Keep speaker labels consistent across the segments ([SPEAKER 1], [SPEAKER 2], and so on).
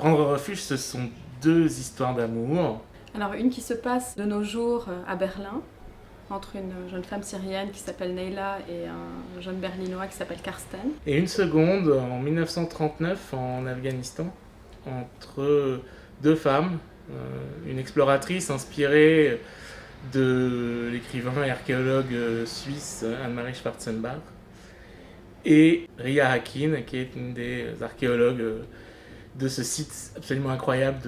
[SPEAKER 1] Prendre refuge, ce sont deux histoires d'amour.
[SPEAKER 2] Alors une qui se passe de nos jours à Berlin, entre une jeune femme syrienne qui s'appelle Neila et un jeune berlinois qui s'appelle Karsten.
[SPEAKER 1] Et une seconde en 1939 en Afghanistan, entre deux femmes, une exploratrice inspirée de l'écrivain et archéologue suisse Anne-Marie Schwarzenbach et Ria Hakin, qui est une des archéologues de ce site absolument incroyable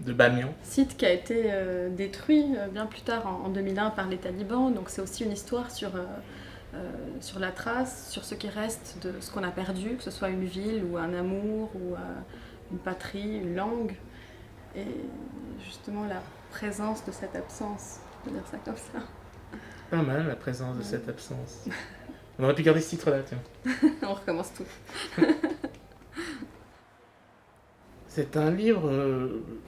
[SPEAKER 1] de Bamiyan.
[SPEAKER 2] Site qui a été détruit bien plus tard en 2001 par les talibans, donc c'est aussi une histoire sur la trace, sur ce qui reste de ce qu'on a perdu, que ce soit une ville ou un amour ou une patrie, une langue, et justement la présence de cette absence, on peut dire ça comme ça.
[SPEAKER 1] Pas mal la présence de cette absence. On aurait pu garder ce titre-là, tiens.
[SPEAKER 2] On recommence tout.
[SPEAKER 1] C'est un livre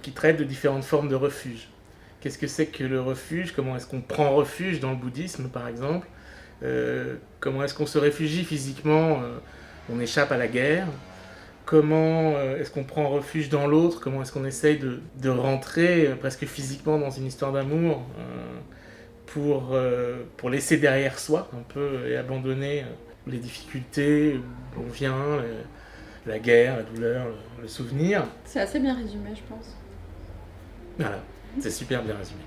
[SPEAKER 1] qui traite de différentes formes de refuge. Qu'est-ce que c'est que le refuge? Comment est-ce qu'on prend refuge dans le bouddhisme, par exemple? Comment est-ce qu'on se réfugie physiquement? On échappe à la guerre. Comment est-ce qu'on prend refuge dans l'autre? Comment est-ce qu'on essaye de rentrer presque physiquement dans une histoire d'amour pour laisser derrière soi un peu et abandonner les difficultés où on vient, la guerre, la douleur, le souvenir.
[SPEAKER 2] C'est assez bien résumé, je pense.
[SPEAKER 1] Voilà, c'est super bien résumé.